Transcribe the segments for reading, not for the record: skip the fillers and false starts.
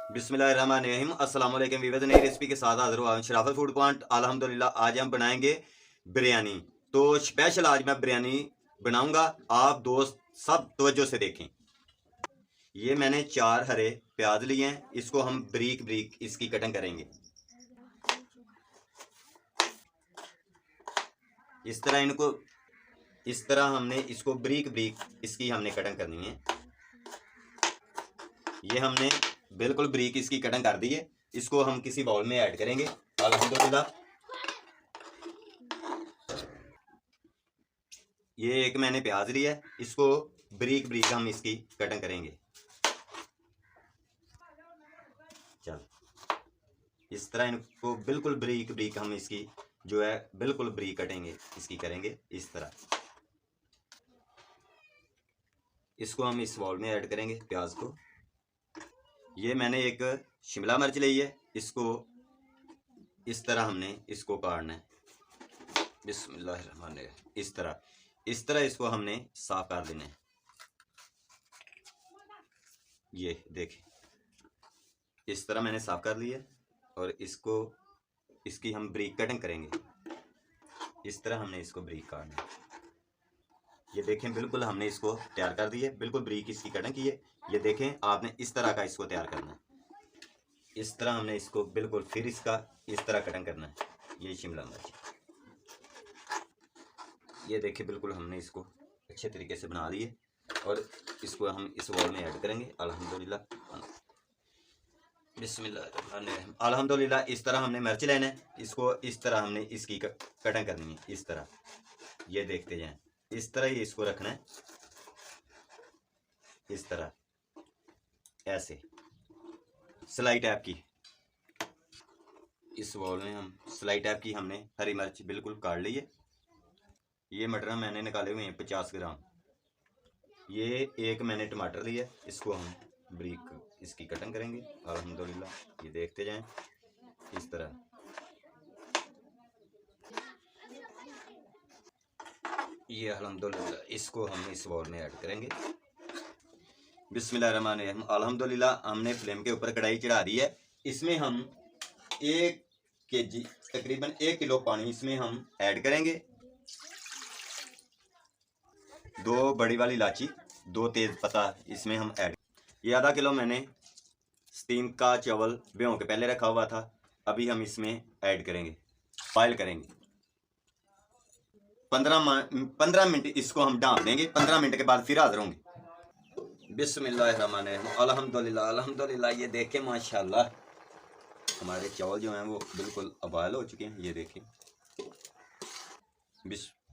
बिस्मिल्लाहिर्रहमानिर्रहीम अस्सलाम वालेकुम वीवर्स, नई रेसिपी के साथ हाजिर हुआ हूं शराफत फूड पॉइंट। अल्हम्दुलिल्लाह आज हम बनाएंगे बिरयानी। तो स्पेशल आज मैं बिरयानी बनाऊंगा। आप दोस्त सब तवज्जो से देखें। ये मैंने 4 हरे प्याज लिए हैं, इसको हम ब्रीक ब्रीक इसकी कटिंग करेंगे। इस तरह इनको इस तरह हमने इसको ब्रीक ब्रीक इसकी हमने कटिंग करनी है। ये हमने बिल्कुल ब्रीक इसकी कटिंग कर दी है। इसको हम किसी बाउल में ऐड करेंगे। अल्हम्दुलिल्लाह ये एक मैंने प्याज लिया है, इसको ब्रीक ब्रीक हम इसकी कटिंग करेंगे। चल इस तरह इनको बिल्कुल ब्रीक ब्रीक हम इसकी जो है बिल्कुल ब्रीक कटेंगे, इसकी करेंगे इस तरह। इसको हम इस बाउल में ऐड करेंगे प्याज को। ये मैंने एक शिमला मिर्च ली है, इसको इस तरह हमने इसको काटना है। बिस्मिल्लाहिर्रहमानिर्रहीम इस तरह इसको हमने साफ कर देना है। ये देखें इस तरह मैंने साफ कर लिया और इसकी हम ब्रीक कटिंग करेंगे। इस तरह हमने इसको ब्रीक काटना है। ये देखें बिल्कुल हमने इसको तैयार कर दिया, बिल्कुल ब्रीक इसकी कटिंग की है। ये देखें आपने इस तरह का इसको तैयार करना है। इस तरह हमने इसको बिल्कुल फिर इसका इस तरह कटिंग करना है। ये शिमला मिर्च ये देखिए बिल्कुल हमने इसको अच्छे तरीके से बना लिए और इसको हम इस बाउल में ऐड करेंगे। अल्हम्दुलिल्लाह बिस्मिल्लाह अल्हम्दुलिल्लाह इस तरह हमने मिर्च लेना है, इसको इस तरह हमने इसकी कटिंग करनी है। इस तरह ये देखते जाएं, इस तरह ही इसको रखना है। इस तरह ऐसे स्लाई टाइप की इस बाउल में हम स्लाई टाइप की हमने हरी मिर्च बिल्कुल काट ली है। ये मटर मैंने निकाले हुए हैं 50 ग्राम। ये एक मैंने टमाटर लिया, इसको हम ब्रीक इसकी कटिंग करेंगे। अल्हम्दुलिल्लाह ये देखते जाएं इस तरह। ये अल्हम्दुलिल्लाह इसको हम इस बाउल में ऐड करेंगे। बिस्मिल्लाहिर्रहमानिर्रहीम अल्हम्दुलिल्लाह हमने फ्लेम के ऊपर कढ़ाई चढ़ा दी है। इसमें हम 1 केजी तकरीबन 1 किलो पानी इसमें हम ऐड करेंगे। 2 बड़ी वाली इलायची, 2 तेज पत्ता इसमें हम ऐड। ये आधा किलो मैंने स्टीम का चावल भिगो के पहले रखा हुआ था, अभी हम इसमें ऐड करेंगे, बॉयल करेंगे। 15 मिनट इसको हम ढाँप देंगे। 15 मिनट के बाद फिर हाजिर होंगे। बिस्मिल्लाहिर्रहमानिर्रहीम अल्हम्दुलिल्लाह अल्हम्दुलिल्लाह ये देखें माशाल्लाह हमारे चावल जो हैं वो बिल्कुल बॉयल हो चुके हैं। ये देखें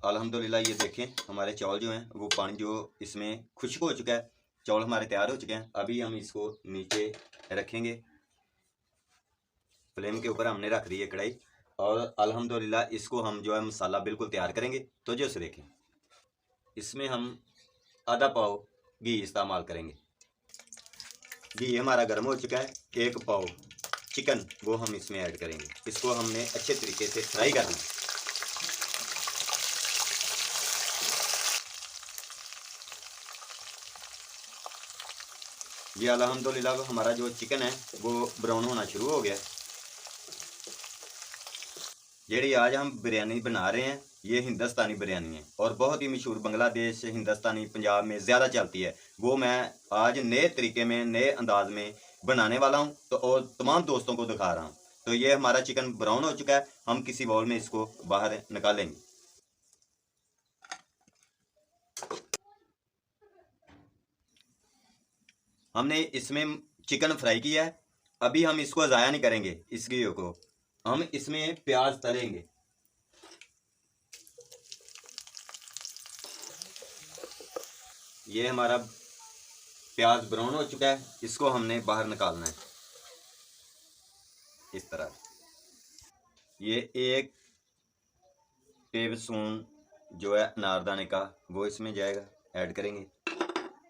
अल्हम्दुलिल्लाह ये देखें हमारे चावल जो हैं वो पानी जो इसमें खुश्क हो चुका है, चावल हमारे तैयार हो चुके हैं। अभी हम इसको नीचे रखेंगे, फ्लेम के ऊपर हमने रख दी है कढ़ाई और अल्हम्दुलिल्लाह इसको हम जो है मसाला बिल्कुल तैयार करेंगे। तो जो से देखें इसमें हम आधा पाव घी इस्तेमाल करेंगे। घी हमारा गर्म हो चुका है। 1 पाव चिकन वो हम इसमें ऐड करेंगे। इसको हमने अच्छे तरीके से फ्राई करना है। ये अल्हम्दुलिल्लाह हमारा जो चिकन है वो ब्राउन होना शुरू हो गया। जेड़ी आज हम बिरयानी बना रहे हैं ये हिंदुस्तानी बिरयानी है और बहुत ही मशहूर बांग्लादेश, हिंदुस्तानी, पंजाब में ज़्यादा चलती है। वो मैं आज नए तरीके में, नए अंदाज में बनाने वाला हूँ तो और तमाम दोस्तों को दिखा रहा हूँ। तो ये हमारा चिकन ब्राउन हो चुका है, हम किसी बाउल में इसको बाहर निकालेंगे। हमने इसमें चिकन फ्राई किया है, अभी हम इसको ज़ाया नहीं करेंगे। इस घी को हम इसमें प्याज तलेंगे। ये हमारा प्याज ब्राउन हो चुका है, इसको हमने बाहर निकालना है इस तरह। ये 1 टेबल स्पून जो है अनारदाने का वो इसमें जाएगा, ऐड करेंगे।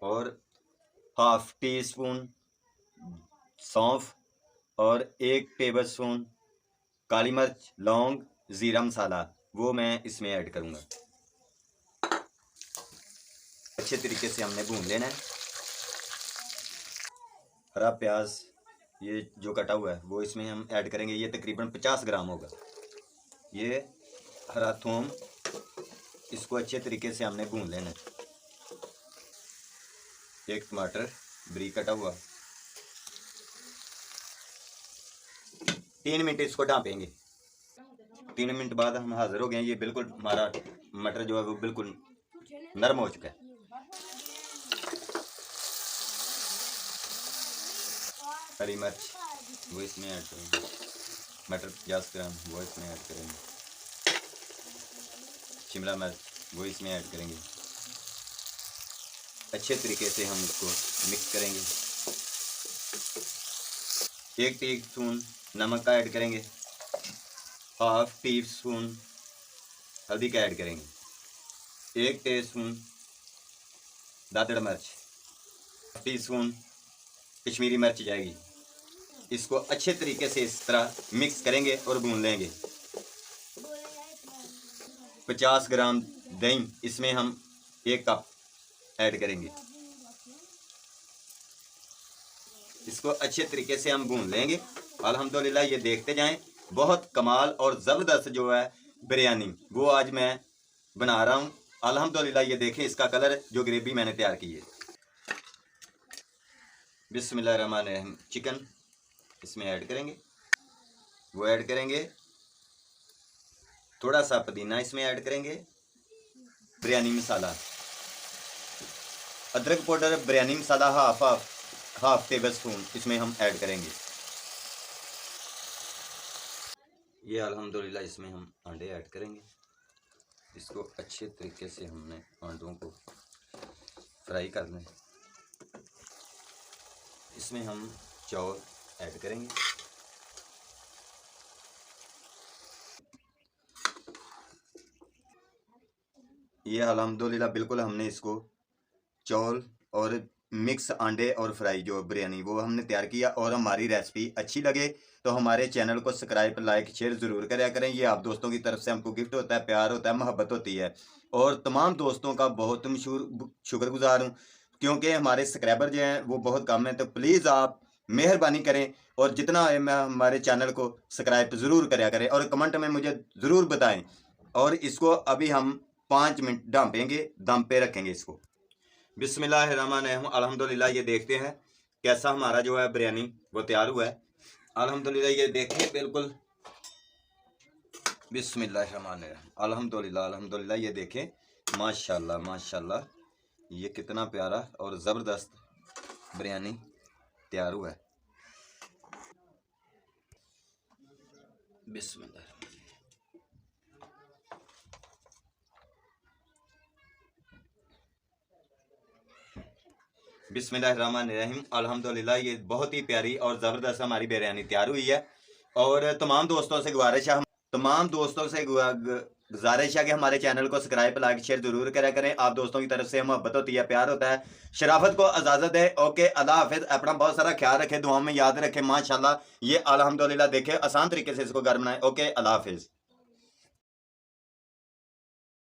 और हाफ टी स्पून सौंफ और 1 टेबल स्पून काली मिर्च, लौंग, ज़ीरा मसाला वो मैं इसमें ऐड करूँगा। अच्छे तरीके से हमने भून लेना है। हरा प्याज ये जो कटा हुआ है वो इसमें हम ऐड करेंगे। ये तकरीबन 50 ग्राम होगा। ये हरा थूम, इसको अच्छे तरीके से हमने भून लेना है। एक टमाटर बारीक कटा हुआ, 3 मिनट इसको ढांपेंगे। 3 मिनट बाद हम हाजिर हो गए हैं। ये बिल्कुल हमारा मटर जो है वो बिल्कुल नरम हो चुका है। हरी मिर्च वो इसमें ऐड करेंगे, मटर 50 ग्राम वो इसमें ऐड करेंगे, शिमला मिर्च वो इसमें ऐड करेंगे। अच्छे तरीके से हम इसको मिक्स करेंगे। 1 टीस्पून नमक का ऐड करेंगे, हाफ टी स्पून हल्दी का ऐड करेंगे, 1 टीस्पून दादड़ मिर्च, टीस्पून कश्मीरी मिर्च जाएगी। इसको अच्छे तरीके से इस तरह मिक्स करेंगे और भून लेंगे। 50 ग्राम दही इसमें हम 1 कप ऐड करेंगे। इसको अच्छे तरीके से हम भून लेंगे। अल्हम्दुलिल्लाह ये देखते जाएं, बहुत कमाल और ज़बरदस्त जो है बिरयानी वो आज मैं बना रहा हूँ। अल्हम्दुलिल्लाह ये देखें इसका कलर, जो ग्रेवी मैंने तैयार की है। बिस्मिल्लाहिर्रहमानिर्रहीम। चिकन इसमें ऐड करेंगे, वो ऐड करेंगे। थोड़ा सा पुदीना इसमें ऐड करेंगे। बिरयानी मसाला, अदरक पाउडर, बिरयानी मसाला हाफ टेबल स्पून इसमें हम ऐड करेंगे। ये अल्हम्दुलिल्लाह इसमें हम अंडे ऐड करेंगे। इसको अच्छे तरीके से हमने अंडों को फ्राई करना है। इसमें हम चावल ऐड करेंगे। ये अल्हम्दुलिल्लाह बिल्कुल हमने इसको चावल और मिक्स अंडे और फ्राई जो बिरयानी वो हमने तैयार किया। और हमारी रेसिपी अच्छी लगे तो हमारे चैनल को सब्सक्राइब, लाइक, शेयर ज़रूर करा करें। ये आप दोस्तों की तरफ से हमको गिफ्ट होता है, प्यार होता है, मोहब्बत होती है। और तमाम दोस्तों का बहुत मशहूर शुक्रगुजार हूँ, क्योंकि हमारे सब्सक्राइबर जो हैं वो बहुत कम हैं। तो प्लीज़ आप मेहरबानी करें और जितना है मैं हमारे चैनल को सब्सक्राइब ज़रूर करा करें और कमेंट में मुझे ज़रूर बताएं। और इसको अभी हम 5 मिनट ढांपेंगे, दम पे रखेंगे इसको। बिस्मिल्लाहिर्रहमानिर्रहीम। अल्हम्दुलिल्लाह ये देखते हैं कैसा हमारा जो है बिरयानी वो तैयार हुआ है। अल्हम्दुलिल्लाह ये देखिए बिल्कुल। बिस्मिल्लाहिर्रहमानिर्रहीम। अल्हम्दुलिल्लाह ये देखें, माशाल्लाह माशाल्लाह, ये कितना प्यारा और ज़बरदस्त बिरयानी तैयार हुआ है। बिस्मिल्लाह। बिस्मिल्लाहिर्रहमानिर्रहीम। अल्हम्दुलिल्लाह ये बहुत ही प्यारी और ज़बरदस्त हमारी बिरयानी तैयार हुई है। और तमाम दोस्तों से गुजारिश है कि हमारे चैनल को सब्सक्राइब, लाइक, शेयर ज़रूर करा करें। आप दोस्तों की तरफ से मोहब्बत होती है, प्यार होता है। शराफत को इजाज़त है। ओके, अल्लाह हाफिज़। अपना बहुत सारा ख्याल रखें, दुआ में याद रखें। माशाल्लाह ये अल्हम्दुलिल्लाह देखें आसान तरीके से इसको घर बनाएं। ओके, अल्लाह हाफिज़।